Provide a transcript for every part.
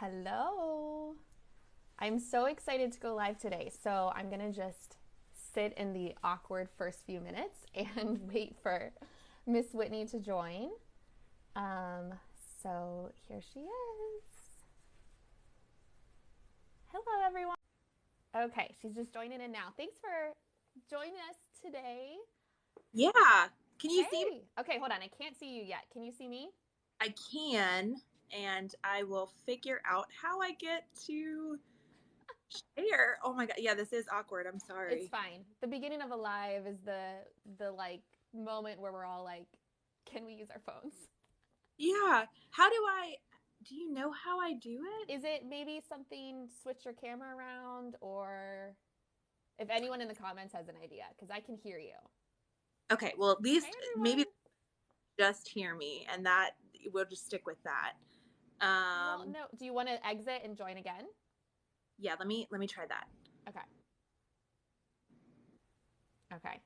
Hello. I'm so excited to go live today. So I'm going to just sit in the awkward first few minutes and wait for Miss Whitney to join. Um, so here she is. Hello, everyone. Okay, she's just joining in now. Thanks for joining us today. Yeah. Can you see me? Hey. Okay, hold on. I can't see you yet. Can you see me? I can, and I will figure out how I get to share. Oh my God. Yeah, this is awkward. I'm It's sorry. fine. The beginning of a live is the like moment where we're all like, can we use our phones? Yeah. Do you know how I do it? Is it maybe something switch your camera around, or if anyone in the comments has an idea, because I can hear you. Okay, well, at Hey least maybe everyone. just hear me, and that we'll just stick with that. Well, no. Do you want to exit and join again? Yeah, let me try that. Okay. Okay.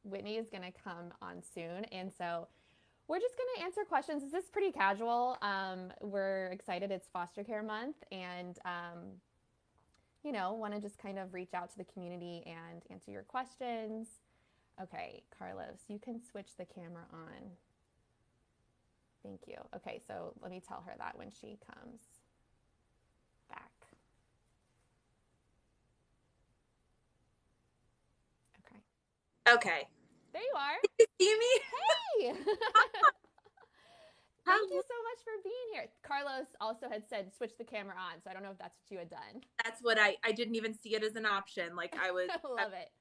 Whitney is gonna come on soon, and so we're just gonna answer questions. This is pretty casual. We're excited. It's foster care month, and want to just kind of reach out to the community and answer your questions. Okay, Carlos, you can switch the camera on. Thank you. Okay, so let me tell her that when she comes back. Okay. Okay. There you are. You see me? Hey! Thank you Hello. so much for being here. Carlos also had said switch the camera on, so I don't know if that's what you had done. That's what I didn't even see it as an option. Like Love it.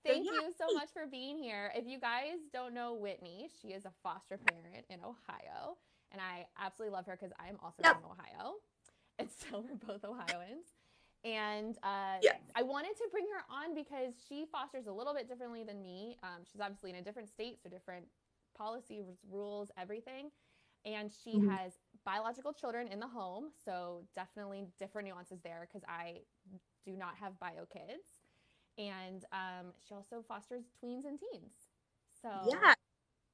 so Thank yeah. you so much for being here. If you guys don't know Whitney, she is a foster parent in Ohio, and I absolutely love her because I'm also Yep. from Ohio, and so we're both Ohioans. And Yeah. I wanted to bring her on because she fosters a little bit differently than me. She's obviously in a different state, so different policy rules, everything. And she Mhm. has biological children in the home, so definitely different nuances there because I do not have bio kids. And she also fosters tweens and teens. So Yeah.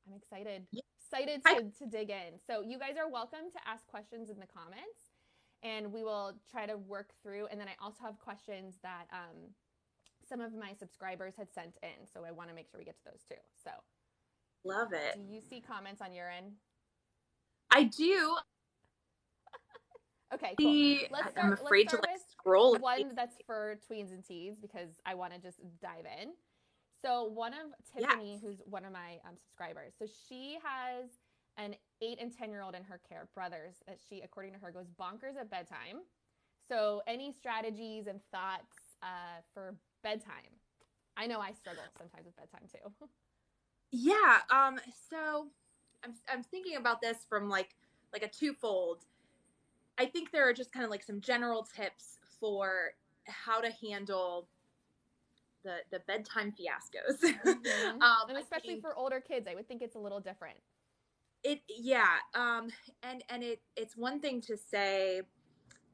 I'm excited, Yeah. excited Hi. to dig in. So you guys are welcome to ask questions in the comments, and we will try to work through. And then I also have questions that some of my subscribers had sent in, so I want to make sure we get to those too. So, Love it. do you see comments on your end? I do. Okay, cool. I'm Let's afraid to start like with scroll. one that's for tweens and teens because I want to just dive in. So one of Yeah. Tiffany, who's one of my subscribers, so she has an 8 and 10-year-old in her care, brothers, that she, according to her, goes bonkers at bedtime. So any strategies and thoughts for bedtime? I know I struggle sometimes with bedtime too. Yeah. So I'm thinking about this from like a twofold. I think there are just kind of like some general tips for how to handle the bedtime fiascos. And I especially think for older kids, I would think it's a little different. yeah. It's one thing to say,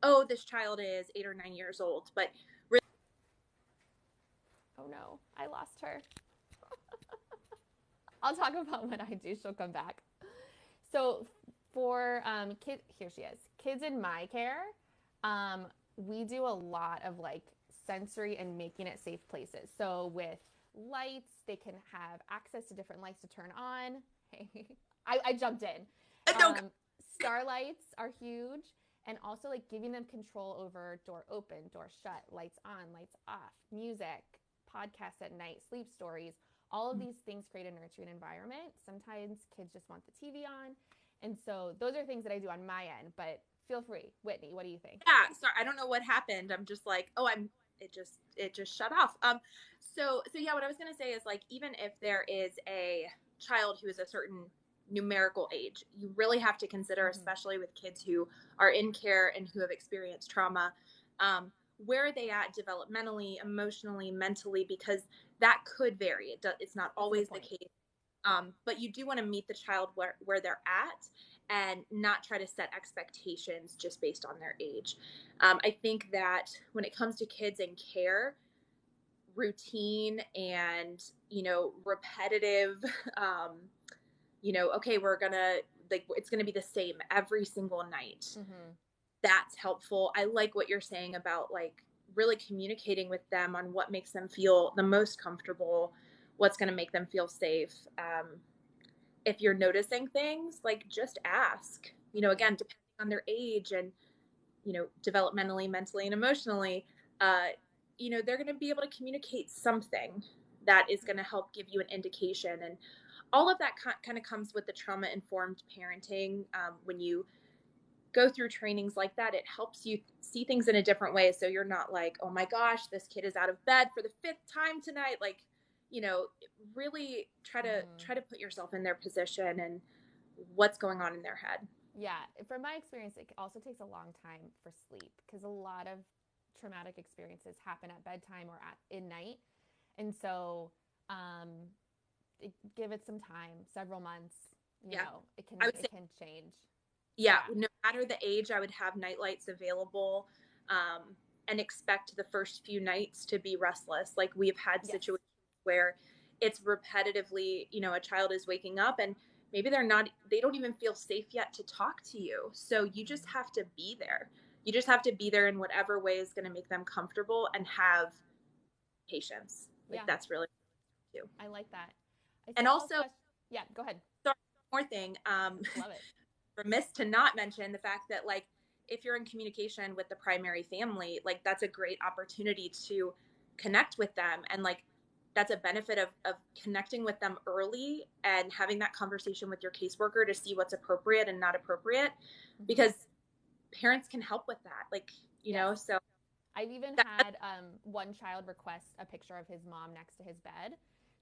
oh, this child is 8 or 9 years old, but really, Oh no, I lost her. I'll talk about what I do. She'll come back. So for kids, here she is. Kids in my care, um, we do a lot of like sensory and making it safe places. So with lights, they can have access to different lights to turn on. Hey, I jumped in. no. Starlights are huge, and also like giving them control over door open, door shut, lights on, lights off, music, podcasts at night, sleep stories. All of these things create a nurturing environment. Sometimes kids just want the TV on. And so those are things that I do on my end, but feel free. Whitney, what do you think? Yeah, sorry, I don't know what happened. I'm just like, oh, it just shut off. So yeah, what I was gonna say is like, even if there is a child who is a certain numerical age, you really have to consider, Mm-hmm. especially with kids who are in care and who have experienced trauma, where are they at developmentally, emotionally, mentally, because that could vary. It's not That's a good always the point. case. But you do want to meet the child where they're at and not try to set expectations just based on their age. I think that when it comes to kids in care, routine and, repetitive, okay, we're gonna, like, it's gonna be the same every single night. Mm-hmm. that's helpful. I like what you're saying about like really communicating with them on what makes them feel the most comfortable, what's going to make them feel safe. If you're noticing things, like just ask, again, depending on their age and, developmentally, mentally, and emotionally, uh, they're going to be able to communicate something that is going to help give you an indication. And all of that kind of comes with the trauma informed parenting. When you go through trainings like that, it helps you see things in a different way. So you're not like, oh my gosh, this kid is out of bed for the fifth time tonight. Like, you know, really try to put yourself in their position and what's going on in their head. Yeah, from my experience, it also takes a long time for sleep because a lot of traumatic experiences happen at bedtime or at in night, and so um, give it some time, several months. Yeah. It can I would say, change. yeah, Yeah. no matter the age, I would have night lights available, and expect the first few nights to be restless. Like we've had Yes. situations where it's repetitively, a child is waking up and maybe they don't even feel safe yet to talk to you. So you just have to be there. You just have to be there in whatever way is going to make them comfortable and have patience. Like Yeah, that's really too. I like that. I And saw a also, question. Yeah, go ahead. sorry, one more thing. Love it. Remiss to not mention the fact that like if you're in communication with the primary family, like that's a great opportunity to connect with them, and like that's a benefit of connecting with them early and having that conversation with your caseworker to see what's appropriate and not appropriate, because parents can help with that, like, Yes. so I've even that, had one child request a picture of his mom next to his bed.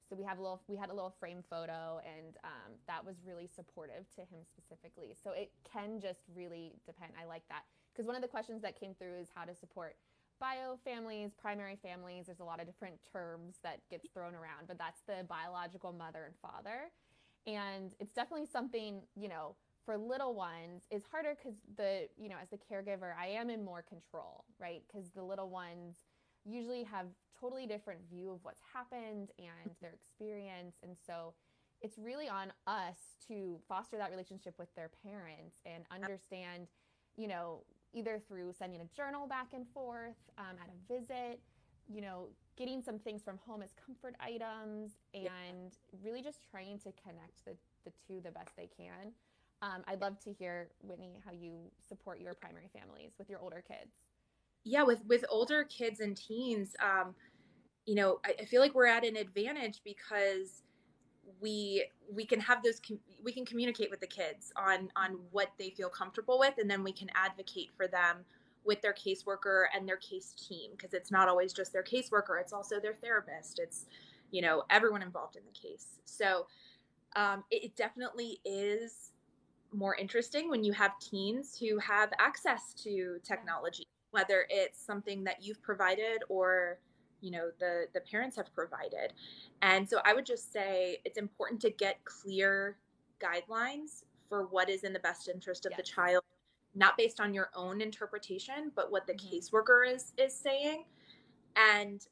So we had a little frame photo, and that was really supportive to him specifically. So it can just really depend. I like that because one of the questions that came through is how to support bio families, primary families. There's a lot of different terms that gets thrown around, but that's the biological mother and father. And it's definitely something, for little ones is harder because as the caregiver, I am in more control, right? Because the little ones usually have totally different view of what's happened and their experience. And so it's really on us to foster that relationship with their parents and understand, either through sending a journal back and forth at a visit, getting some things from home as comfort items, and really just trying to connect the two the best they can. I'd love to hear, Whitney, how you support your primary families with your older kids. yeah, with older kids and teens, I feel like we're at an advantage because we can have we can communicate with the kids on what they feel comfortable with, and then we can advocate for them with their caseworker and their case team, because it's not always just their caseworker, it's also their therapist, it's everyone involved in the case. So it definitely is more interesting when you have teens who have access to Yeah. technology, whether it's something that you've provided or the parents have provided. And so I would just say it's important to get clear guidelines for what is in the best interest of Yes. the child, not based on your own interpretation, but what the Mm-hmm. caseworker is saying. And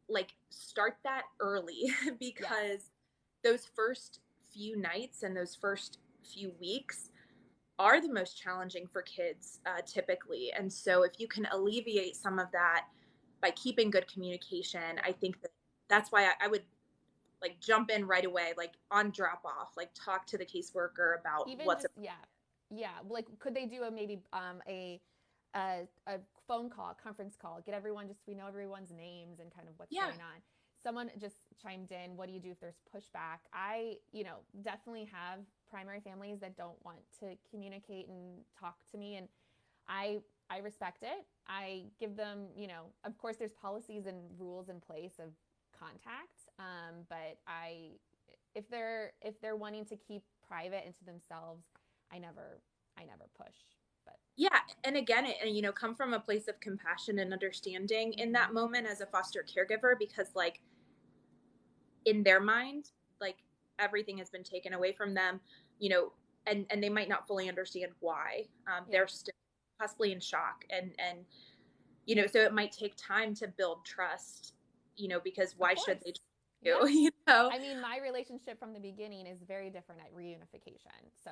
like start that early Yes. because those first few nights and those first few weeks are the most challenging for kids, typically. And so if you can alleviate some of that by keeping good communication, I think that's why I would like jump in right away, like on drop off, like talk to the caseworker about Even what's just, yeah, like could they do maybe a phone call, a conference call, get everyone, just we know everyone's names and kind of what's yeah, going on. Someone just chimed in, what do you do if there's pushback? I definitely have primary families that don't want to communicate and talk to me, and I respect it. I give them, of course there's policies and rules in place of contact, but if they're wanting to keep private into themselves, I never push. But yeah. And again, come from a place of compassion and understanding in that moment as a foster caregiver, because like in their mind, like everything has been taken away from them, and they might not fully understand why. yeah, They're still possibly in shock, and so it might take time to build trust, because of why should course, they yeah. do, I mean, my relationship from the beginning is very different at reunification. So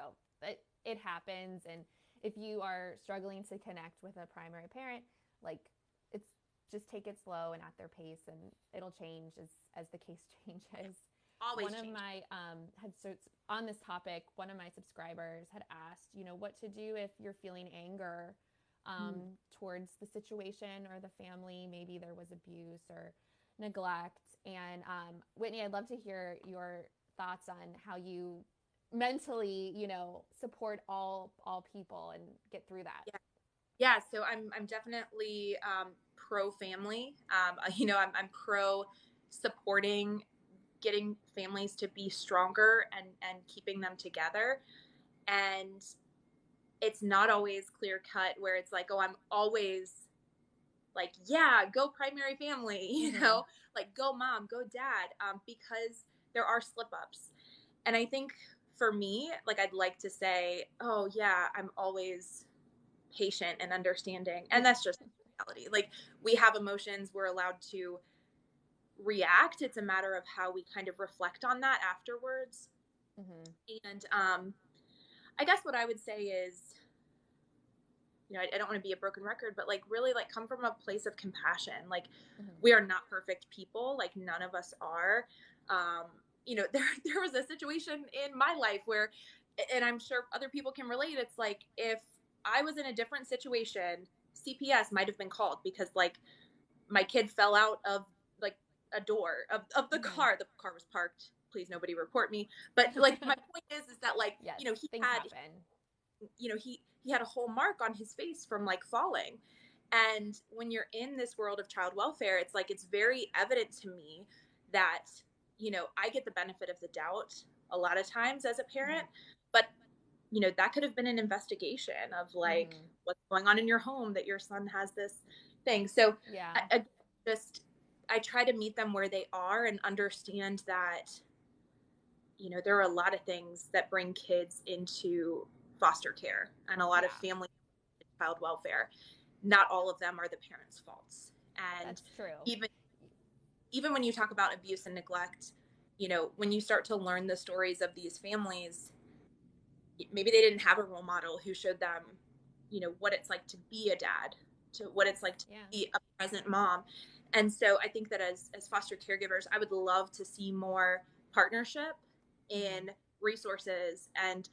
it happens, and if you are struggling to connect with a primary parent, like it's just take it slow and at their pace, and it'll change as the case changes. Always One of change. my had so on this topic, one of my subscribers had asked, what to do if you're feeling anger Mm. towards the situation or the family. Maybe there was abuse or neglect. And Whitney, I'd love to hear your thoughts on how you mentally, support all people and get through that. Yeah. Yeah, so I'm definitely pro family. I'm pro supporting getting families to be stronger and keeping them together. And it's not always clear cut where it's like, oh, I'm always like, yeah, go primary family, Mm-hmm. like go mom, go dad, because there are slip ups. And I think for me, like, I'd like to say, oh, yeah, I'm always patient and understanding. And Yeah. that's just reality. Like, we have emotions, we're allowed to react. It's a matter of how we kind of reflect on that afterwards. Mm-hmm. And I guess what I would say is, I don't want to be a broken record, but like really like come from a place of compassion. Like, Mm-hmm. we are not perfect people. Like, none of us are. There was a situation in my life where, and I'm sure other people can relate. It's like, if I was in a different situation, CPS might have been called because like my kid fell out of like a door of the Mm-hmm. car. The car was parked. Please, nobody report me. But like, my point is that like, Yes, he things had, happen. he had a whole mark on his face from like falling. And when you're in this world of child welfare, it's like, it's very evident to me that, I get the benefit of the doubt a lot of times as a parent. Mm-hmm. But that could have been an investigation of like, Mm-hmm. what's going on in your home that your son has this thing. So Yeah. I just, I try to meet them where they are and understand that, there are a lot of things that bring kids into foster care and a lot of Yeah. family child welfare. Not all of them are the parents' faults. And That's true. even even when you talk about abuse and neglect, when you start to learn the stories of these families, maybe they didn't have a role model who showed them, what it's like to be a dad, to what Yes. it's like to Yeah. be a present mom. And so I think that as foster caregivers, I would love to see more partnership Mm-hmm. in resources. And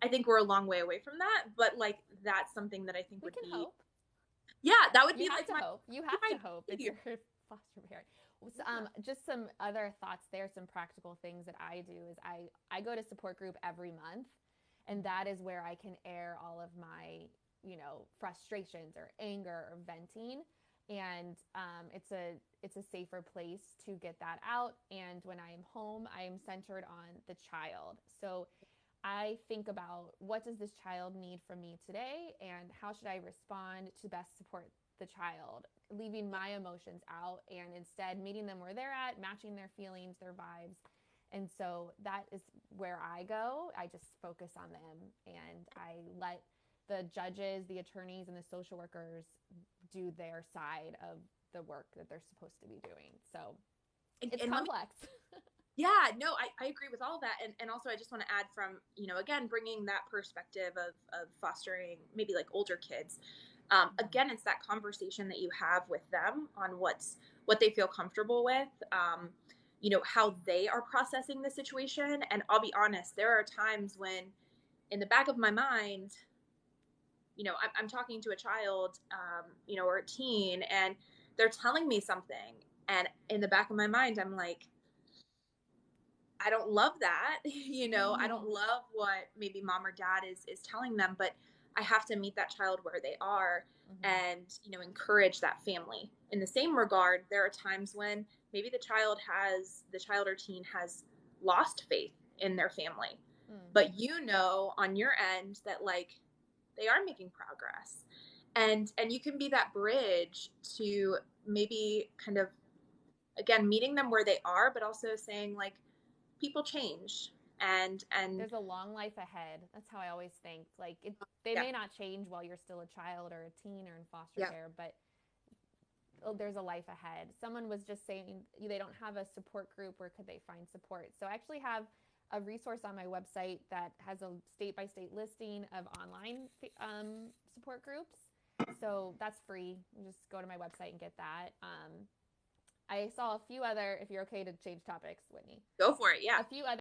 I think we're a long way away from that, but like, that's something that I think We would can be, hope. yeah, that would You be have like to my hope. You have to hope if idea. you're a foster parent. So, Yeah. just some other thoughts there, some practical things that I do is I go to support group every month, and that is where I can air all of my, frustrations or anger or venting. And it's a safer place to get that out. And when I am home, I am centered on the child. So I think about what does this child need from me today and how should I respond to best support the child, leaving my emotions out and instead meeting them where they're at, matching their feelings, their vibes. And so that is where I go. I just focus on them and I let the judges, the attorneys, and the social workers do their side of the work that they're supposed to be doing. So it's And let me, complex. yeah, no, I agree with all of that. And also, I just want to add from, again, bringing that perspective of fostering maybe like older kids. Again, it's that conversation that you have with them on what they feel comfortable with, how they are processing the situation. And I'll be honest, there are times when in the back of my mind, I'm talking to a child, or a teen, and they're telling me something. And in the back of my mind, I'm like, I don't love that. I don't love what maybe mom or dad is telling them, but I have to meet that child where they are Mm-hmm. and, encourage that family. In the same regard, there are times when maybe the child or teen has lost faith in their family, Mm. but on your end that like they are making progress. And you can be that bridge to maybe kind of, again, meeting them where they are, but also saying like, people change. And There's a long life ahead. That's how I always think. Like they yeah, may not change while you're still a child or a teen or in foster yeah, care, but there's a life ahead. Someone was just saying they don't have a support group. Where could they find support? So I actually have a resource on my website that has a state-by-state listing of online support groups. So that's free. You just go to my website and get that. I saw a few other, if you're okay to change topics, Whitney. Go for it. Yeah. A few other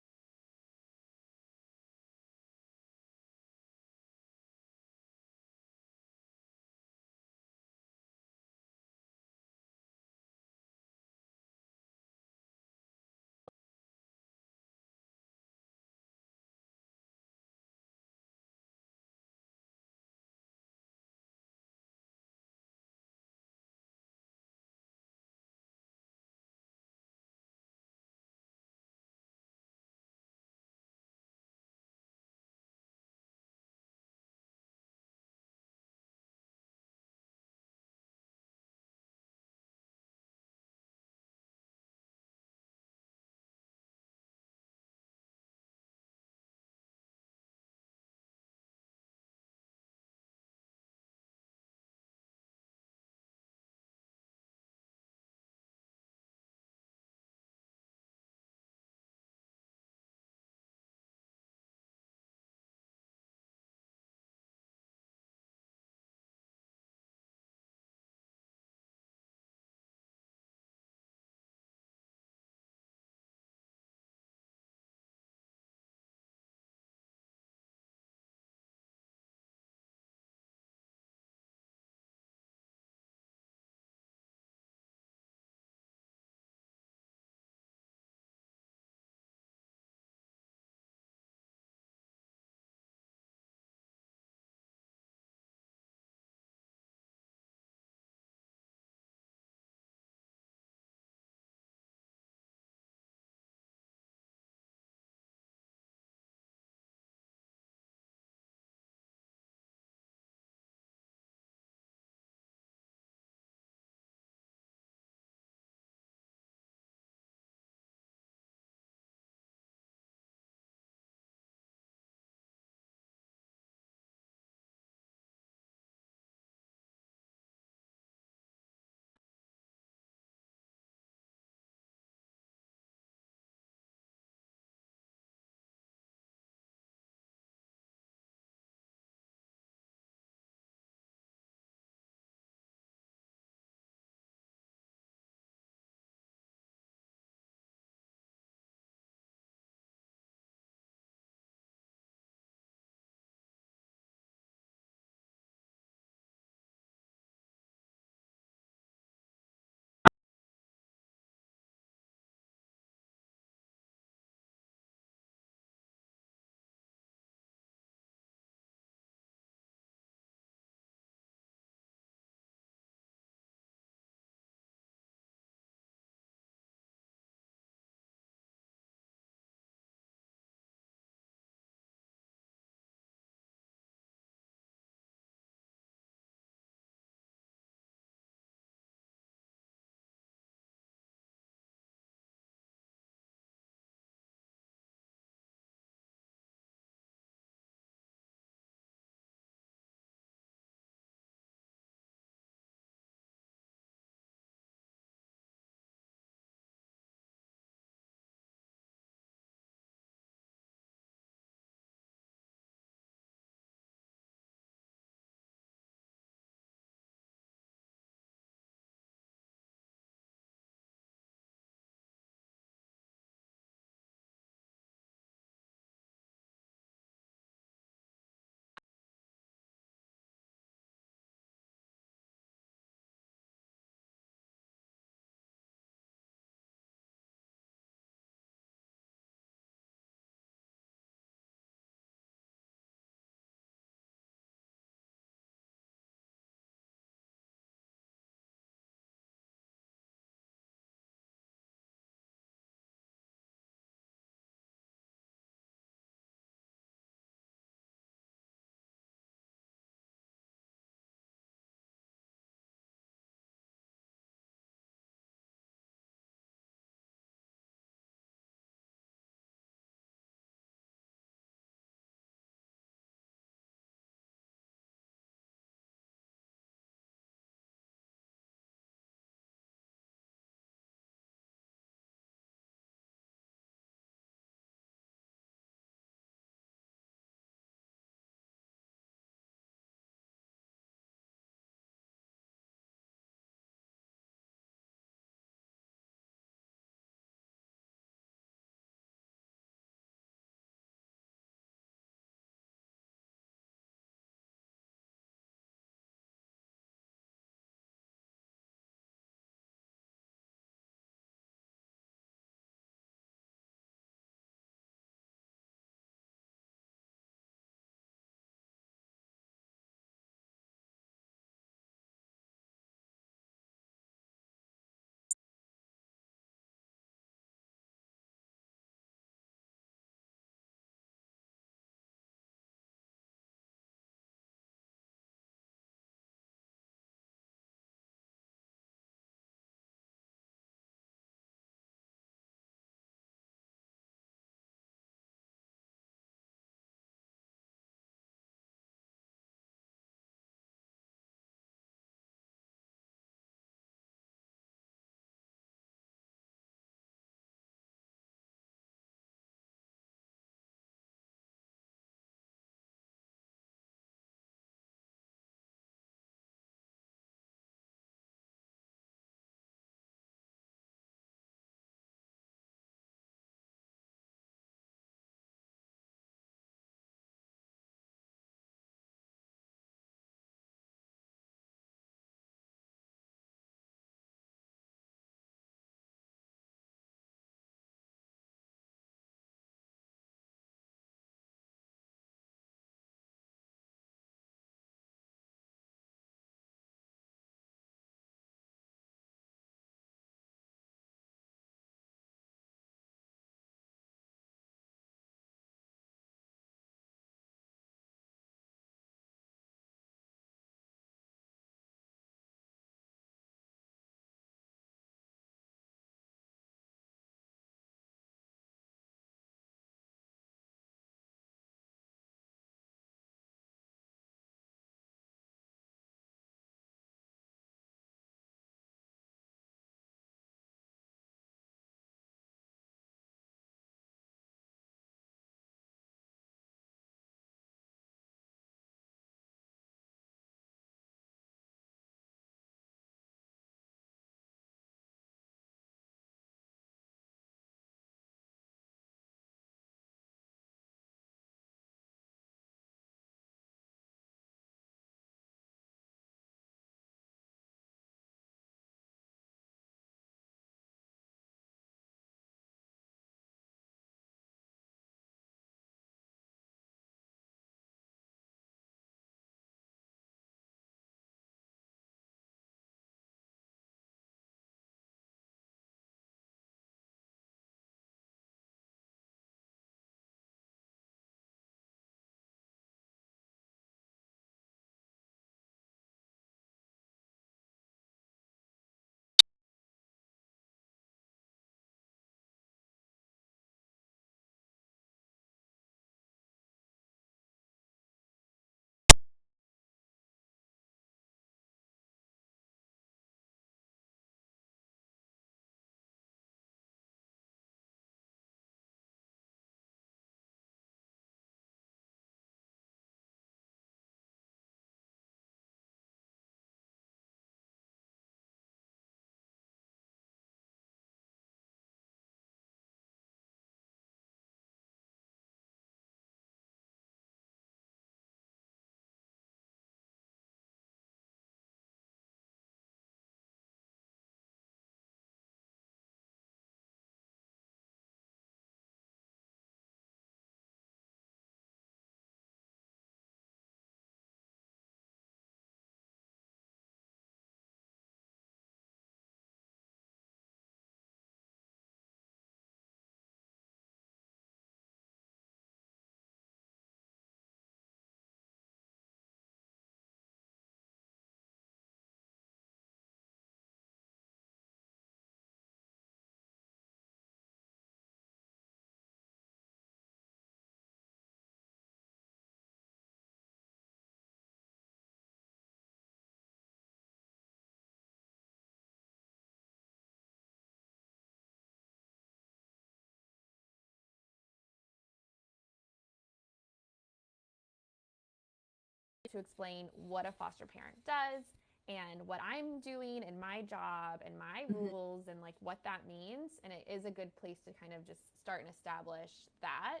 to explain what a foster parent does and what I'm doing and my job and my Mm-hmm. rules and like what that means. And it is a good place to kind of just start and establish that.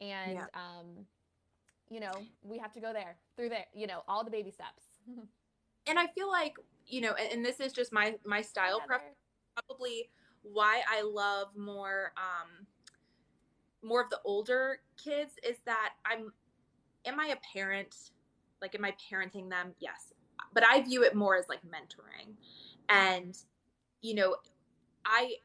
And, Yeah. we have to go there through there, all the baby steps. And I feel like, and this is just my Hi, style Heather. preference, probably why I love more of the older kids is that am I a parent? Like, am I parenting them? Yes. But I view it more as like mentoring. And, you know, I,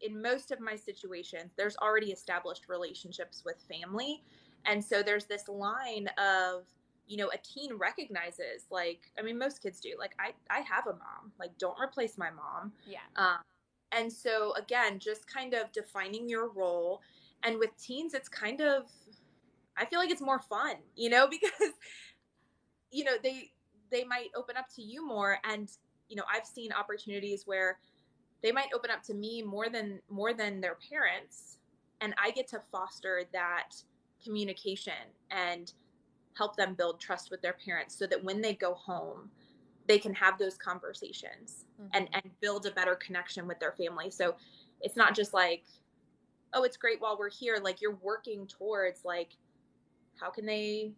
in most of my situations, there's already established relationships with family. And so there's this line of, a teen recognizes, like, I mean, most kids do, like, I have a mom, like, don't replace my mom. Yeah. And so, again, just kind of defining your role. And with teens, it's kind of, I feel like it's more fun, because, they might open up to you more. And, I've seen opportunities where they might open up to me more than their parents, and I get to foster that communication and help them build trust with their parents so that when they go home they can have those conversations and build a better connection with their family. So it's not just like, oh, it's great while we're here. Like, you're working towards, like, how can they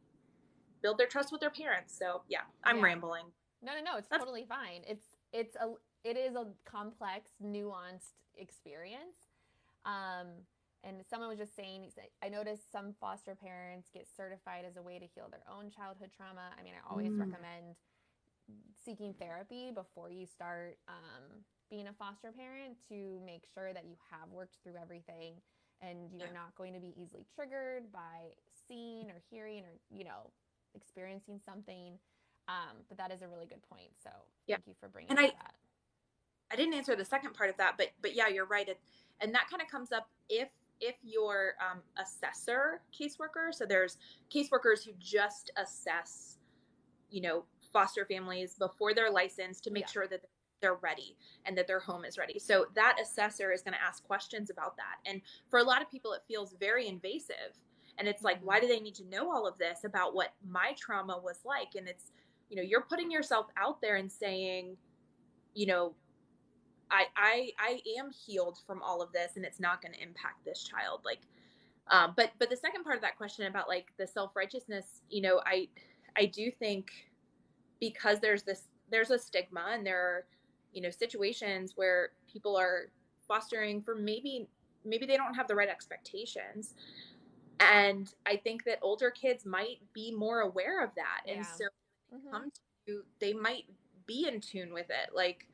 build their trust with their parents. So yeah, I'm Yeah. rambling. No, it's That's totally fine. It is a complex, nuanced experience. Um, and someone was just saying, I noticed some foster parents get certified as a way to heal their own childhood trauma. I mean, I always recommend seeking therapy before you start being a foster parent to make sure that you have worked through everything and you're not going to be easily triggered by seeing or hearing or, experiencing something. But that is a really good point. So yeah. thank you for bringing And up I that. I didn't answer the second part of that, but yeah, you're right. And that kind of comes up if your assessor caseworker. So there's caseworkers who just assess, foster families before they're licensed to make sure that they're ready and that their home is ready. So that assessor is going to ask questions about that. And for a lot of people, it feels very invasive. And it's like, why do they need to know all of this about what my trauma was like? And it's, you're putting yourself out there and saying, you know, I am healed from all of this and it's not going to impact this child. Like, but the second part of that question about like the self-righteousness, I do think because there's a stigma and there are, situations where people are fostering for maybe they don't have the right expectations. And I think that older kids might be more aware of that. Yeah. And so come to, they might be in tune with it. Like,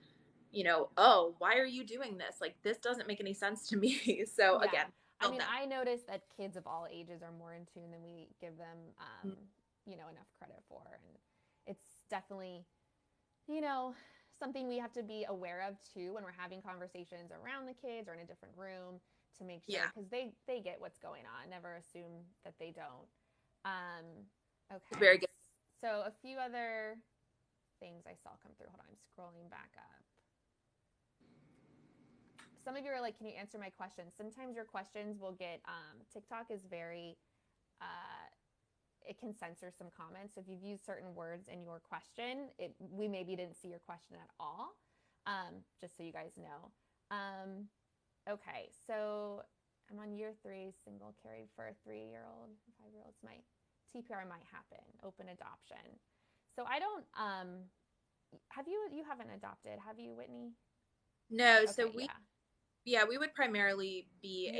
oh, why are you doing this? Like, this doesn't make any sense to me. So Yeah. again, I mean, I notice that kids of all ages are more in tune than we give them, enough credit for. And it's definitely, something we have to be aware of too when we're having conversations around the kids or in a different room to make sure, because they get what's going on. Never assume that they don't. Okay. Very good. So a few other things I saw come through. Hold on, I'm scrolling back up. Some of you are like, can you answer my questions? Sometimes your questions will get, TikTok is very, it can censor some comments. So if you've used certain words in your question, we maybe didn't see your question at all, just so you guys know. Okay, so I'm on year 3, single carried for a 3-year-old, 5-year-old. My TPR might happen, open adoption. So I don't, you haven't adopted, have you, Whitney? No, okay, so we would primarily be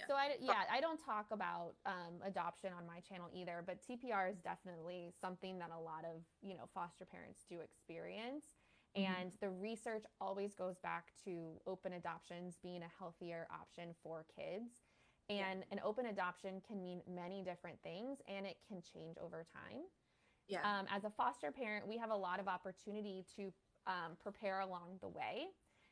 So I don't talk about adoption on my channel either, but TPR is definitely something that a lot of, foster parents do experience. And the research always goes back to open adoptions being a healthier option for kids. And an open adoption can mean many different things, and it can change over time. As a foster parent, we have a lot of opportunity to prepare along the way.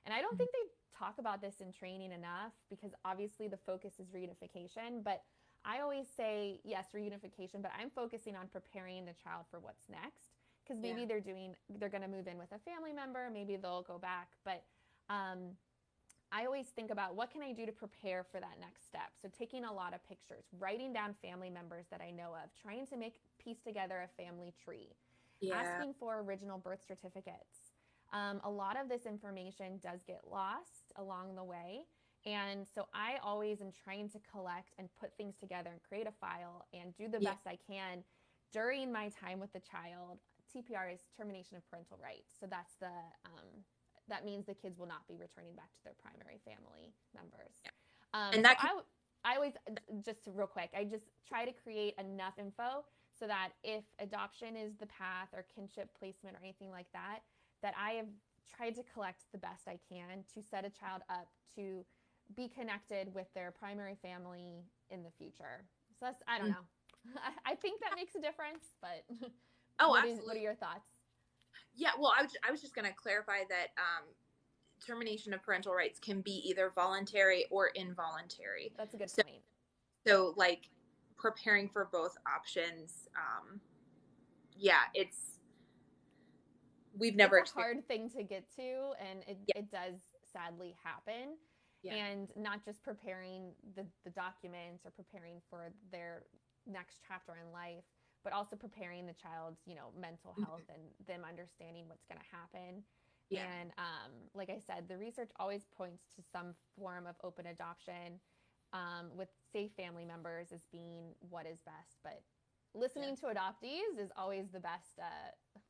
And I don't think they talk about this in training enough, because obviously the focus is reunification. But I always say, yes, reunification, but I'm focusing on preparing the child for what's next. Because maybe they're going to move in with a family member, maybe they'll go back. But I always think about what can I do to prepare for that next step. So taking a lot of pictures, writing down family members that I know of, trying to piece together a family tree, Yeah. asking for original birth certificates. A lot of this information does get lost along the way. And so I always am trying to collect and put things together and create a file and do the Yeah. best I can during my time with the child. TPR is termination of parental rights. So that means the kids will not be returning back to their primary family members. Yeah. And So that can, I always, just real quick, I just try to create enough info so that if adoption is the path or kinship placement or anything like that, that I have tried to collect the best I can to set a child up to be connected with their primary family in the future. So that's, I don't know. I think that makes a difference, but oh, what absolutely. are your thoughts? Yeah. Well, I was just going to clarify that, termination of parental rights can be either voluntary or involuntary. That's a good So, point. so like preparing for both options. Yeah, we've never it's a hard thing to get to, and Yeah. it does sadly happen. Yeah. And not just preparing the documents or preparing for their next chapter in life, but also preparing the child's, mental health and them understanding what's going to happen. Yeah. And like I said, the research always points to some form of open adoption with safe family members as being what is best. But listening to adoptees is always the best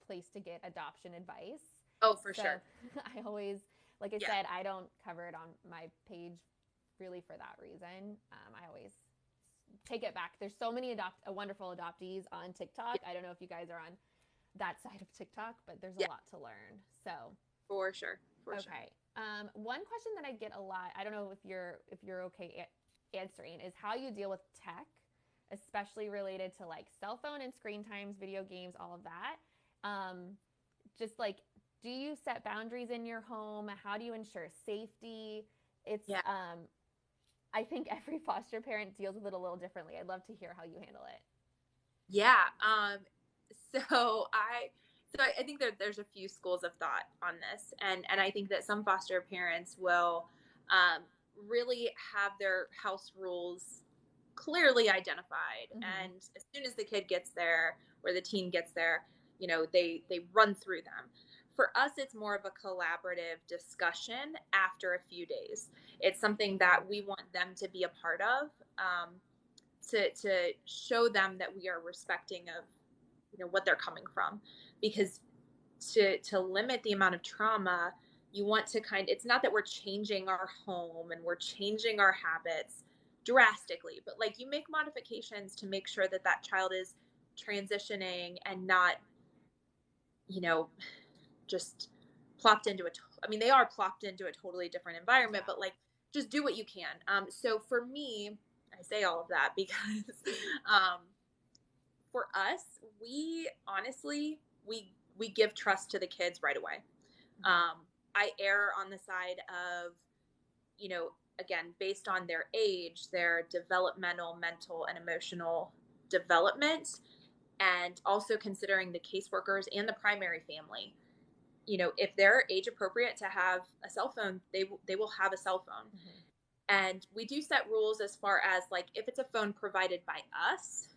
place to get adoption advice. Oh, for sure. I always, like I said, I don't cover it on my page really for that reason. I always take it back. There's so many wonderful adoptees on TikTok. I don't know if you guys are on that side of TikTok, but there's a lot to learn. So for sure. Okay. One question that I get a lot, I don't know if you're okay answering, is how you deal with tech, especially related to like cell phone and screen times, video games, all of that. Just like, do you set boundaries in your home? How do you ensure safety? It's I think every foster parent deals with it a little differently. I'd love to hear how you handle it. Yeah. I think there's a few schools of thought on this, and I think that some foster parents will really have their house rules clearly identified, and as soon as the kid gets there or the teen gets there, they run through them. For us, it's more of a collaborative discussion after a few days. It's something that we want them to be a part of, to show them that we are respecting of what they're coming from, because to limit the amount of trauma, you want to it's not that we're changing our home and we're changing our habits drastically, but like you make modifications to make sure that child is transitioning and not just plopped into they are plopped into a totally different environment, but like just do what you can. So for me, I say all of that because for us, we honestly, we give trust to the kids right away. I err on the side of, again, based on their age, their developmental, mental, and emotional development, and also considering the caseworkers and the primary family. If they're age appropriate to have a cell phone, they will have a cell phone. And we do set rules as far as like if it's a phone provided by us,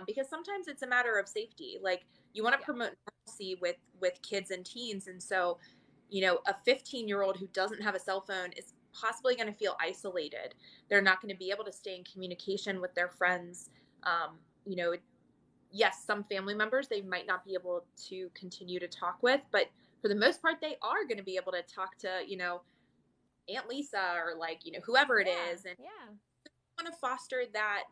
because sometimes it's a matter of safety. Like you want to promote normalcy with kids and teens, and so a 15-year-old who doesn't have a cell phone is possibly going to feel isolated. They're not going to be able to stay in communication with their friends. Yes, some family members they might not be able to continue to talk with, but for the most part, they are going to be able to talk to Aunt Lisa or like whoever it is, and want to foster that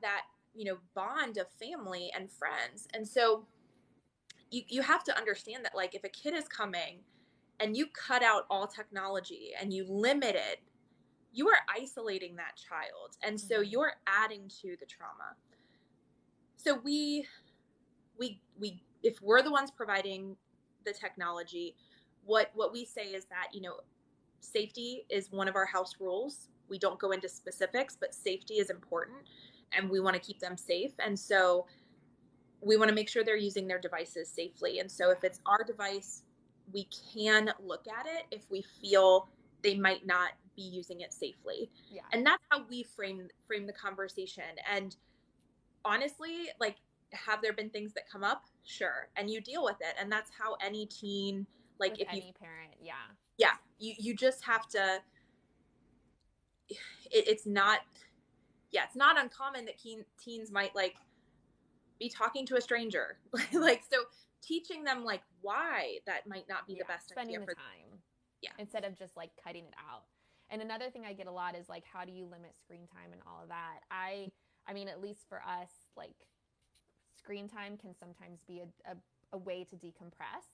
bond of family and friends. And so you have to understand that like if a kid is coming and you cut out all technology and you limit it, you are isolating that child, and so you're adding to the trauma. So we if we're the ones providing the technology, what we say is that safety is one of our house rules. We don't go into specifics, but safety is important and we want to keep them safe. And so we want to make sure they're using their devices safely. And so if it's our device, we can look at it if we feel they might not be using it safely. Yeah. And that's how we frame the conversation. And honestly, like, have there been things that come up? Sure. And you deal with it. And that's how any teen, like, with if you, any parent, yeah. yeah, you just have to, it's not, yeah, it's not uncommon that teens might like be talking to a stranger. Like, so teaching them like why that might not be the best spending idea the for time. Yeah. Instead of just like cutting it out. And another thing I get a lot is like, how do you limit screen time and all of that? I mean, at least for us, like, screen time can sometimes be a way to decompress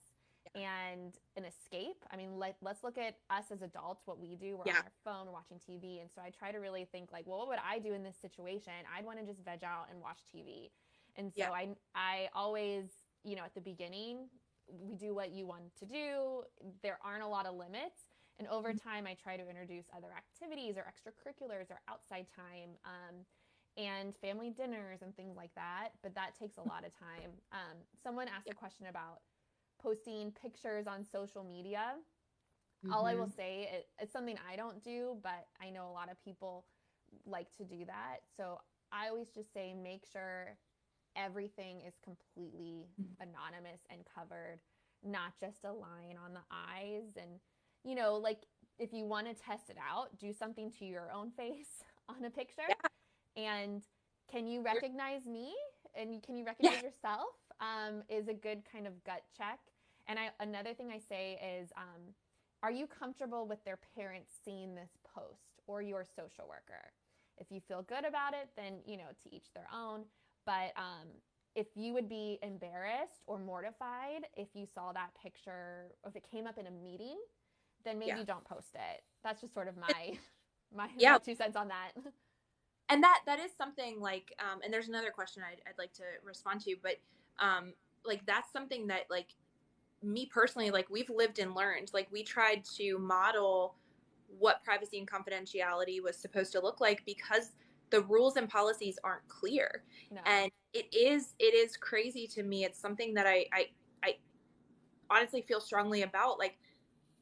and an escape. I mean, let's look at us as adults, what we do. We're on our phone, we're watching TV. And so I try to really think like, well, what would I do in this situation? I'd want to just veg out and watch TV. And so I always, you know, at the beginning, we do what you want to do. There aren't a lot of limits. And over time, I try to introduce other activities or extracurriculars or outside time. And family dinners and things like that. But that takes a lot of time. Someone asked a question about posting pictures on social media. All I will say, it's something I don't do, but I know a lot of people like to do that. So I always just say, make sure everything is completely anonymous and covered, not just a line on the eyes. And, you know, like, if you want to test it out, do something to your own face on a picture. And can you recognize me? And can you recognize yourself? Is a good kind of gut check. And another thing I say is, are you comfortable with their parents seeing this post or your social worker? If you feel good about it, then, you know, to each their own. But if you would be embarrassed or mortified if you saw that picture, or if it came up in a meeting, then maybe don't post it. That's just sort of my 2 cents on that. And that is something like, and there's another question I'd like to respond to, but like, that's something that, like, me personally, like, we've lived and learned. Like, we tried to model what privacy and confidentiality was supposed to look like, because the rules and policies aren't clear. No. And it is crazy to me. It's something that I honestly feel strongly about. Like,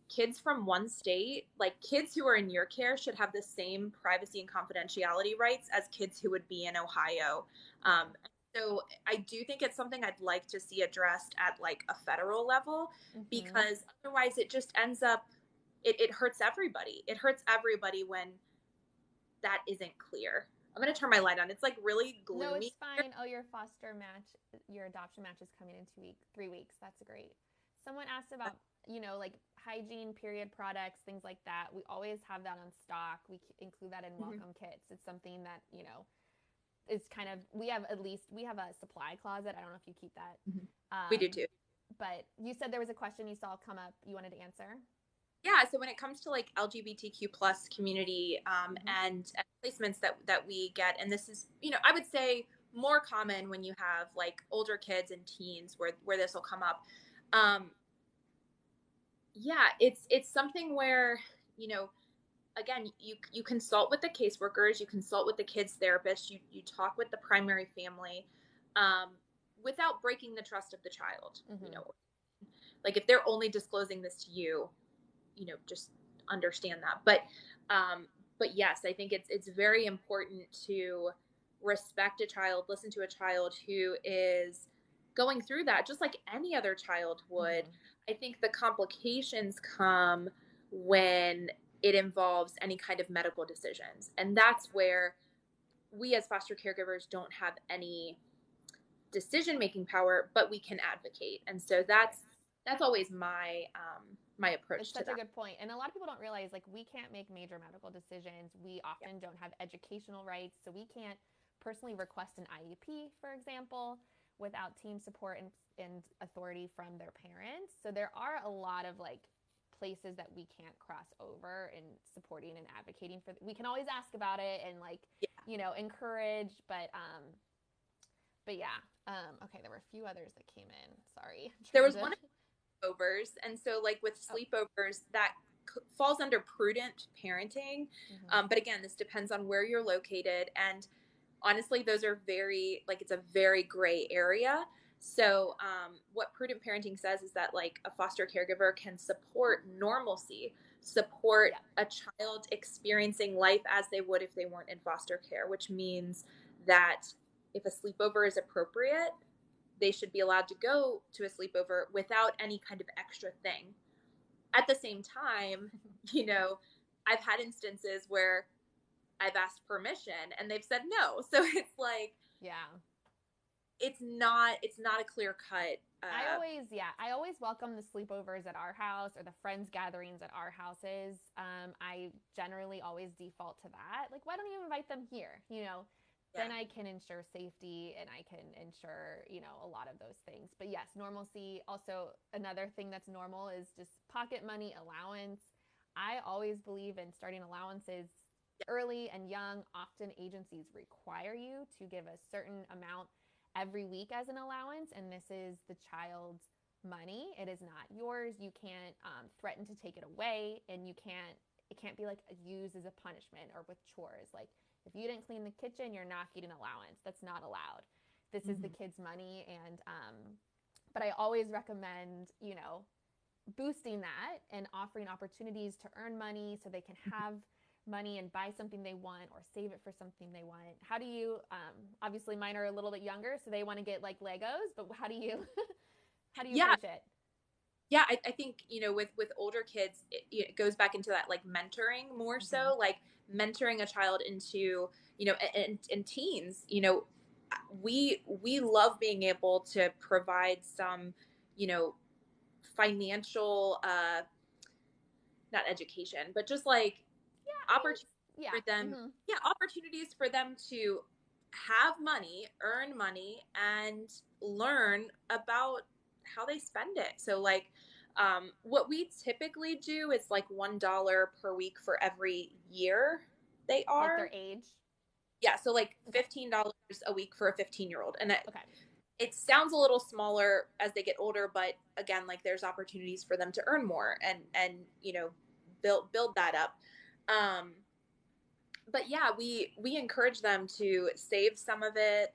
kids from one state, like, kids who are in your care should have the same privacy and confidentiality rights as kids who would be in Ohio. So I do think it's something I'd like to see addressed at like a federal level, because otherwise it just ends up, it hurts everybody. It hurts everybody when that isn't clear. I'm going to turn my light on. It's like really gloomy. No, it's fine. Oh, your adoption match is coming in 3 weeks. That's great. Someone asked about, you know, like hygiene, period products, things like that. We always have that on stock. We include that in welcome kits. It's something that, you know, is kind of, we have a supply closet. I don't know if you keep that. We do too. But you said there was a question you saw come up you wanted to answer. Yeah, so when it comes to like LGBTQ plus community and placements that we get, and this is, you know, I would say more common when you have like older kids and teens where this will come up. Yeah, it's something where, you know, again, you consult with the caseworkers, you consult with the kids therapist, you talk with the primary family, without breaking the trust of the child. You know, like, if they're only disclosing this to you, you know, just understand that. But yes, I think it's very important to respect a child, listen to a child who is going through that, just like any other child would. I think the complications come when it involves any kind of medical decisions. And that's where we as foster caregivers don't have any decision-making power, but we can advocate. And so that's always my my approach it's to such that. a good point. And a lot of people don't realize, like, we can't make major medical decisions. We often don't have educational rights. So we can't personally request an IEP, for example, without team support and authority from their parents. So there are a lot of like places that we can't cross over in supporting and advocating for. We can always ask about it and like, you know, encourage, but yeah. Okay, there were a few others that came in. Sorry. There was one sleepovers, and so like with sleepovers, that falls under prudent parenting. But again, this depends on where you're located, and honestly, those are very, like, it's a very gray area. So what prudent parenting says is that like a foster caregiver can support normalcy, support Yeah. a child experiencing life as they would if they weren't in foster care, which means that if a sleepover is appropriate, they should be allowed to go to a sleepover without any kind of extra thing. At the same time, you know, I've had instances where I've asked permission and they've said no. So it's like, Yeah. it's not a clear cut. I always welcome the sleepovers at our house or the friends gatherings at our houses. I generally always default to that. Like, why don't you invite them here? Yeah. Then I can ensure safety and I can ensure, a lot of those things. But yes, normalcy. Also, another thing that's normal is just pocket money allowance. I always believe in starting allowances early and young. Often agencies require you to give a certain amount every week as an allowance, and this is the child's money. It is not yours. You can't threaten to take it away, and it can't be like used as a punishment or with chores. Like, if you didn't clean the kitchen, you're not getting allowance. That's not allowed. This is the kid's money, and but I always recommend, boosting that and offering opportunities to earn money so they can have money and buy something they want or save it for something they want. How do you, obviously mine are a little bit younger, so they want to get like Legos, but how do you, how do you Yeah. approach it? Yeah. I think, with older kids, it goes back into that like mentoring more so, like mentoring a child into, and teens, we love being able to provide some, you know, financial, not education, but just like opportunities Yeah. for them. Yeah, opportunities for them to have money, earn money, and learn about how they spend it. So like, what we typically do is like $1 per week for every year they Like their are. age. Yeah, so like Okay. $15 a week for a 15-year-old, and Okay. it sounds a little smaller as they get older, but again, like there's opportunities for them to earn more and build that up. Um, but yeah, we encourage them to save some of it.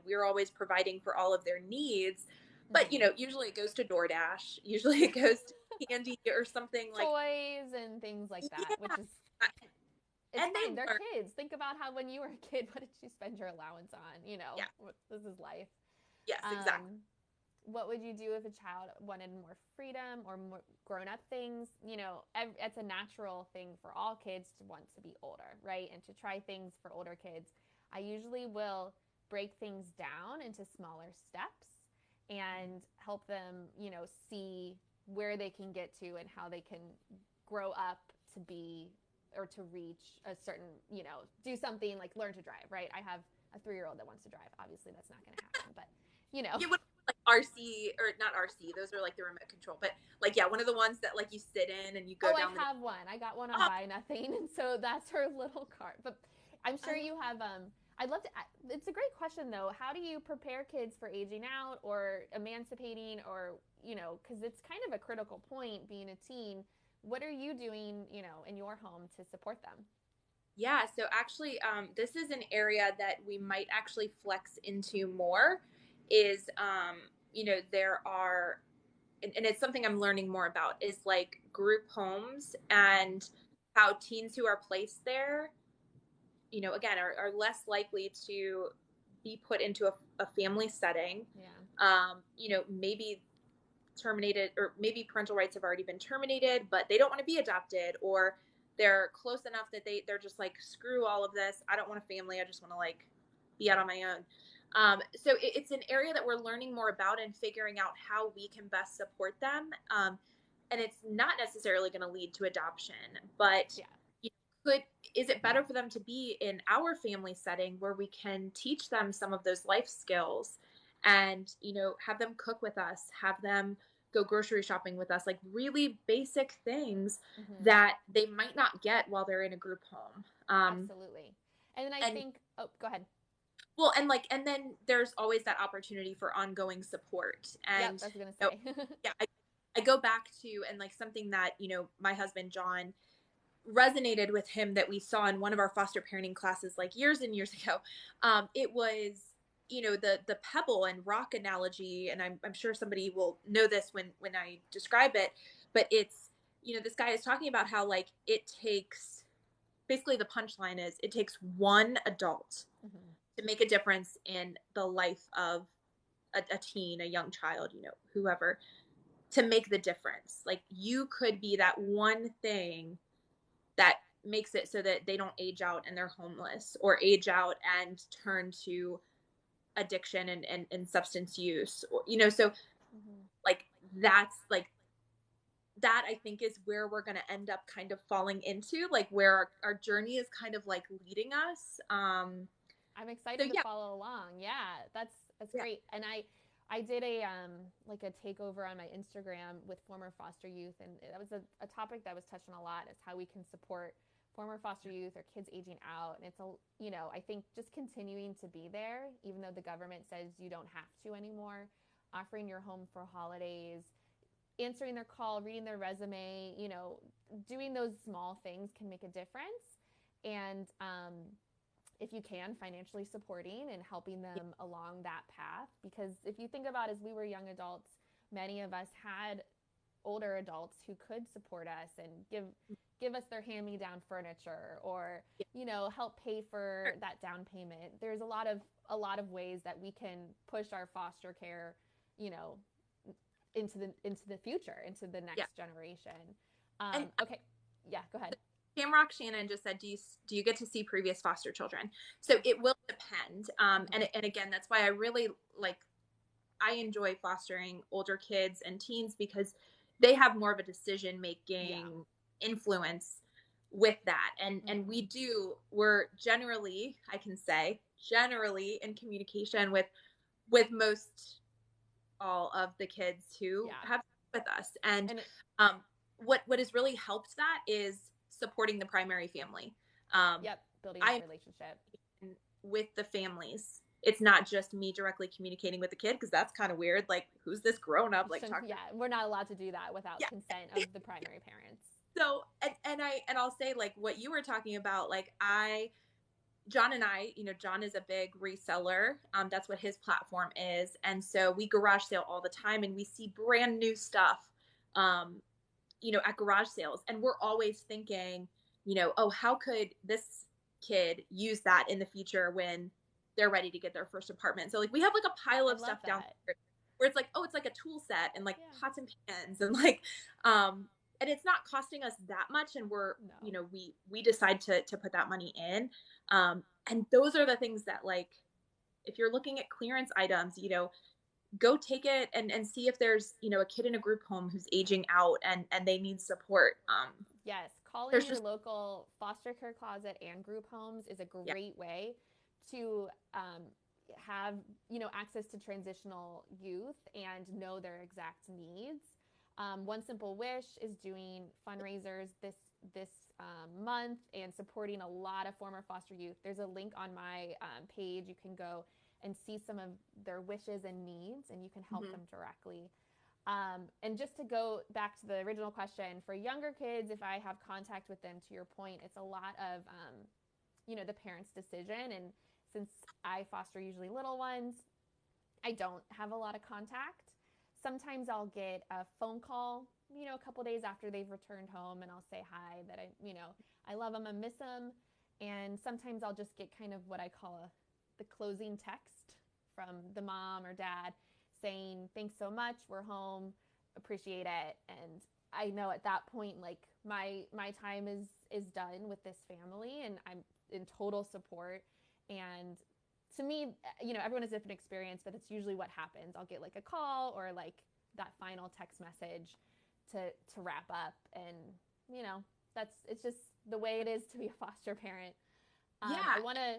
We're always providing for all of their needs, but usually it goes to DoorDash. Usually it goes to candy or something like Toys and things like that, which yeah. is, it's And fine. they They're learn. kids. Think about how when you were a kid, what did you spend your allowance on? Yeah. This is life. Yes, exactly. What would you do if a child wanted more freedom or more grown up things? It's a natural thing for all kids to want to be older, right? And to try things for older kids. I usually will break things down into smaller steps and help them, see where they can get to and how they can grow up to be or to reach a certain, do something like learn to drive, right? I have a 3-year-old that wants to drive. Obviously, that's not going to happen, but You would like RC or not RC, those are like the remote control, but like yeah, one of the ones that like you sit in and you go Oh, I down the have one. I got one on oh, Buy Nothing, and so that's her little cart. But I'm sure you have. I'd love to. It's a great question though. How do you prepare kids for aging out or emancipating, or because it's kind of a critical point being a teen. What are you doing, in your home to support them? yeah, so actually this is an area that we might actually flex into more is there are and it's something I'm learning more about is like group homes and how teens who are placed there, again, are less likely to be put into a family setting. Yeah. Maybe terminated or maybe parental rights have already been terminated, but they don't want to be adopted, or they're close enough that they're just like, screw all of this. I don't want a family. I just want to like be out on my own. So it's an area that we're learning more about and figuring out how we can best support them. And it's not necessarily going to lead to adoption, but Yeah. could is it better for them to be in our family setting where we can teach them some of those life skills and have them cook with us, have them go grocery shopping with us, like really basic things that they might not get while they're in a group home. Absolutely. And then I And think. Oh, go ahead. well, and then there's always that opportunity for ongoing support. Yep, And I was gonna say. yeah, I go back to, and like something that my husband John, resonated with him that we saw in one of our foster parenting classes like years and years ago. It was the pebble and rock analogy, and I'm sure somebody will know this when I describe it, but it's this guy is talking about how like it takes, basically the punchline is it takes one adult Mm-hmm. to make a difference in the life of a teen, a young child, whoever, to make the difference. Like you could be that one thing that makes it so that they don't age out and they're homeless, or age out and turn to addiction and substance use, or, so Mm-hmm. like that's like that I think is where we're going to end up kind of falling into, like where our journey is kind of like leading us. I'm So excited to yeah, follow along. Yeah, that's yeah, great. And I did a like a takeover on my Instagram with former foster youth, and that was a topic that was touched on a lot, is how we can support former foster youth or kids aging out. And it's I think just continuing to be there, even though the government says you don't have to anymore, offering your home for holidays, answering their call, reading their resume, doing those small things can make a difference. And if you can, financially supporting and helping them along that path. Because if you think about, as we were young adults, many of us had older adults who could support us and give us their hand-me-down furniture, or help pay for that down payment. There's a lot of ways that we can push our foster care, you know into the future, into the yeah. next generation. And Okay, yeah, go ahead. Shamrock Shannon just said, do you get to see previous foster children? So it will depend. Mm-hmm. And again, that's why I really like, I enjoy fostering older kids and teens, because they have more of a decision Yeah. making influence with that. And Mm-hmm. we're generally, I can say, generally in communication with most all of the kids who Yeah. have with us. And And um, what has really helped that is supporting the primary family. yep, building that I relationship. with the families. It's not just me directly communicating with the kid, because that's kind of weird. Like, who's this grown up like talking? Yeah, we're not allowed to do that without Yeah. consent of the primary parents. So and I'll say, like, what you were talking about, like John and I, John is a big reseller. That's what his platform is. And so we garage sale all the time, and we see brand new stuff, um, at garage sales. And we're always thinking, oh, how could this kid use that in the future when they're ready to get their first apartment? So like we have like a pile I of love stuff down that. there where it's like, oh, it's like a tool set and like Yeah. pots and pans and like, um, and it's not costing us that much. And we're, No. we decide to put that money in. And those are the things that, like, if you're looking at clearance items, go take it and see if there's, a kid in a group home who's aging out and they need support. Yes, calling There's your just, local foster care closet and group homes is a yeah, great way to have access to transitional youth and know their exact needs. One Simple Wish is doing fundraisers this month and supporting a lot of former foster youth. There's a link on my page. You can go and see some of their wishes and needs, and you can help mm-hmm. them directly. And just to go back to the original question, for younger kids, if I have contact with them, to your point, it's a lot of, the parents' decision. And since I foster usually little ones, I don't have a lot of contact. Sometimes I'll get a phone call, a couple days after they've returned home, and I'll say hi, that I love them, I miss them. And sometimes I'll just get kind of what I call the closing text from the mom or dad saying, thanks so much, we're home, appreciate it. And I know at that point, like, my time is done with this family, and I'm in total support. And to me, everyone has a different experience, but it's usually what happens. I'll get like a call or like that final text message to wrap up. And it's just the way it is to be a foster parent. Yeah. I want to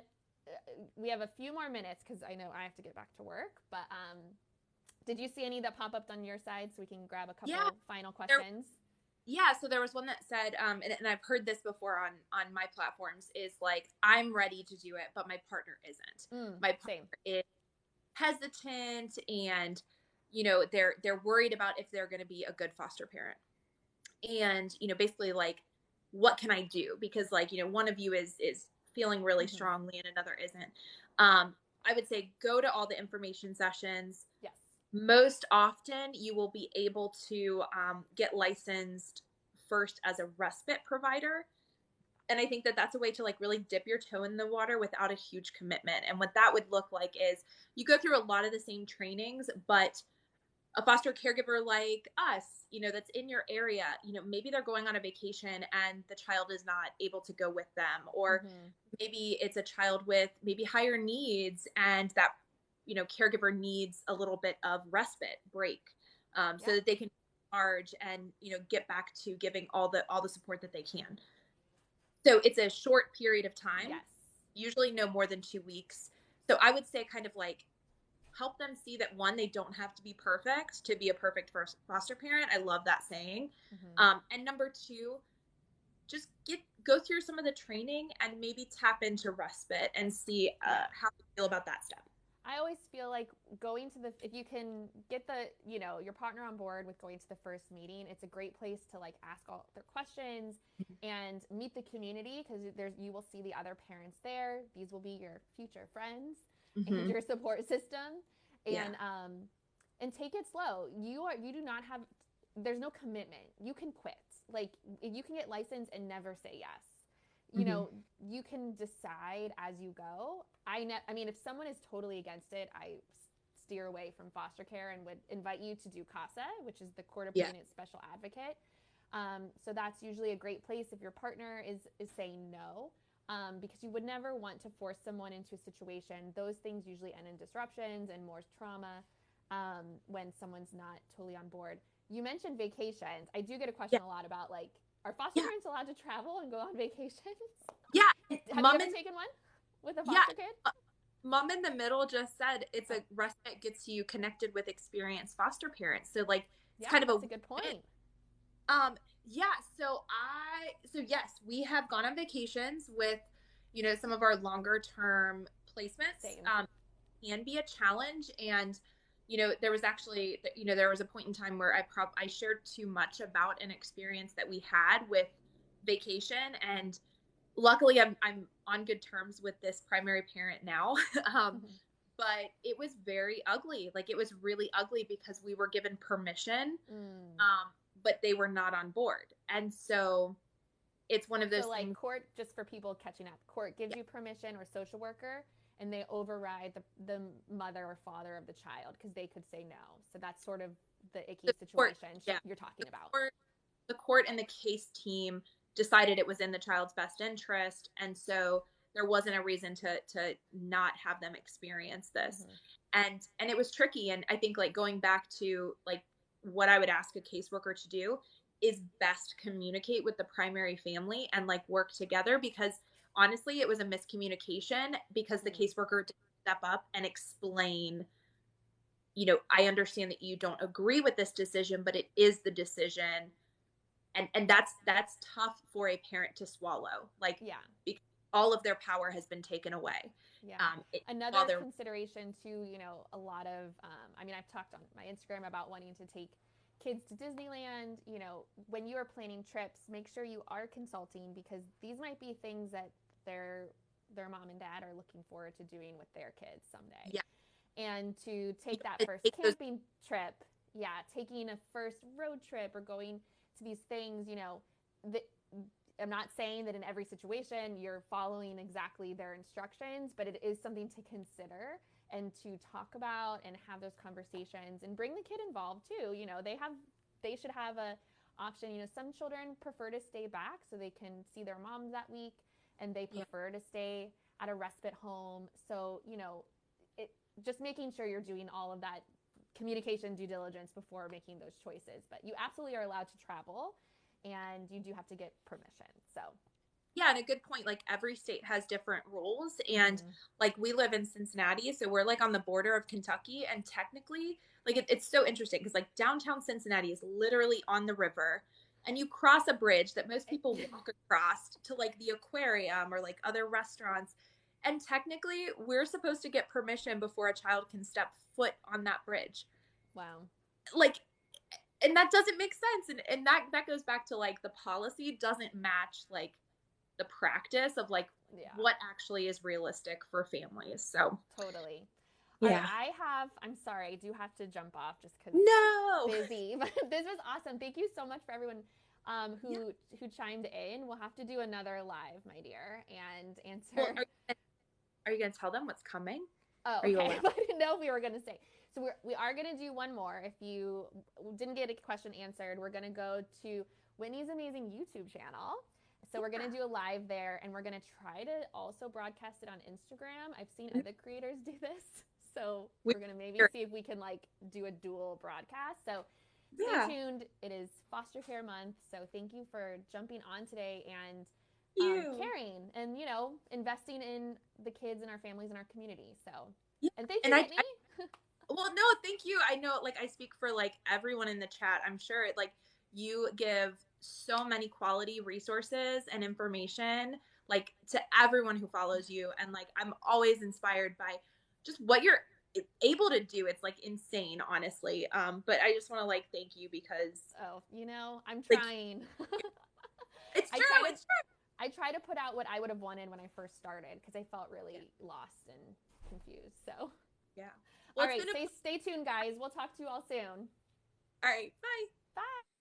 we have a few more minutes because I know I have to get back to work, but did you see any that pop up on your side, so we can grab a couple Yeah. final There, questions? yeah. So there was one that said, and I've heard this before on my platforms, is like, I'm ready to do it, but my partner isn't. My Same. partner is hesitant, and they're worried about if they're going to be a good foster parent. And basically, like, what can I do? Because, like, one of you is feeling really Mm-hmm. strongly and another isn't. I would say go to all the information sessions. Yes. Most often you will be able to get licensed first as a respite provider. And I think that that's a way to like really dip your toe in the water without a huge commitment. And what that would look like is you go through a lot of the same trainings, but a foster caregiver like us, that's in your area, maybe they're going on a vacation and the child is not able to go with them, or maybe it's a child with maybe higher needs and that, caregiver needs a little bit of respite break, so that they can charge and, get back to giving all the support that they can. So it's a short period of time, usually no more than 2 weeks. So I would say kind of like help them see that, one, they don't have to be perfect to be a perfect foster parent. I love that saying. And number two, just go through some of the training and maybe tap into respite and see how you feel about that step. I always feel like if you can get your partner on board with going to the first meeting, it's a great place to like ask all their questions and meet the community, because you will see the other parents there. These will be your future friends and your support system, and take it slow. You do not have, there's no commitment. You can quit. Like, you can get licensed and never say yes. You can decide as you go. I mean, if someone is totally against it, I steer away from foster care and would invite you to do CASA, which is the Court Appointed Special Advocate. So that's usually a great place if your partner is saying no, because you would never want to force someone into a situation. Those things usually end in disruptions and more trauma when someone's not totally on board. You mentioned vacations. I do get a question a lot about, like, are foster parents allowed to travel and go on vacations? Yeah. Have you ever taken one with a foster kid? Mom in the middle just said it's a respite gets you connected with experienced foster parents. So like it's kind of a good point. So yes, we have gone on vacations with, some of our longer term placements. Can be a challenge. And, there was actually, there was a point in time where I shared too much about an experience that we had with vacation. And luckily I'm on good terms with this primary parent now. But it was very ugly. Like, it was really ugly because we were given permission, but they were not on board. And so it's one of those things. Court, just for people catching up, court gives you permission, or social worker, and they override the mother or father of the child because they could say no. So that's sort of the icky situation you're talking about. The court and the case team decided it was in the child's best interest, and so there wasn't a reason to not have them experience this. And it was tricky. And I think, like, going back to like what I would ask a caseworker to do is best communicate with the primary family and like work together, because honestly it was a miscommunication because the caseworker didn't step up and explain, I understand that you don't agree with this decision, but it is the decision. And that's tough for a parent to swallow. Like, because all of their power has been taken away. Another consideration too, a lot of, I've talked on my Instagram about wanting to take kids to Disneyland. When you are planning trips, make sure you are consulting, because these might be things that their mom and dad are looking forward to doing with their kids someday. And to take that first camping trip, taking a first road trip or going to these things, I'm not saying that in every situation you're following exactly their instructions, but it is something to consider and to talk about and have those conversations and bring the kid involved too. They should have a option. Some children prefer to stay back so they can see their moms that week, and they prefer to stay at a respite home. So, just making sure you're doing all of that communication due diligence before making those choices. But you absolutely are allowed to travel, and you do have to get permission. So and a good point. Like, every state has different rules, and like, we live in Cincinnati, so we're like on the border of Kentucky, and technically, like, it's so interesting because like downtown Cincinnati is literally on the river, and you cross a bridge that most people walk across to like the aquarium or like other restaurants, and technically we're supposed to get permission before a child can step foot on that bridge. Wow. Like, and that doesn't make sense. And that goes back to like the policy doesn't match like the practice of like what actually is realistic for families. So totally. Yeah. I'm sorry, I do have to jump off just because No. busy, but this was awesome. Thank you so much for everyone who chimed in. We'll have to do another live, my dear, and Well, answer. are you going to tell them what's coming? Oh, Are you okay. allowed? I didn't know if we were going to say. So we are going to do one more. If you didn't get a question answered, we're going to go to Whitney's amazing YouTube channel. So we're going to do a live there, and we're going to try to also broadcast it on Instagram. I've seen other creators do this. So we're going to maybe see if we can like do a dual broadcast. So stay tuned. It is foster care month. So thank you for jumping on today and caring and, you know, investing in the kids and our families and our community. So, and thank you, Whitney. Well, no, thank you. I know, like, I speak for like everyone in the chat. I'm sure like you give so many quality resources and information like to everyone who follows you. And like, I'm always inspired by just what you're able to do. It's like insane, honestly. But I just want to like thank you because you know, I'm trying. Like, it's true. It's true. I try to put out what I would have wanted when I first started because I felt really lost and confused. So yeah. Well, all right, stay tuned, guys. We'll talk to you all soon. All right. Bye. Bye.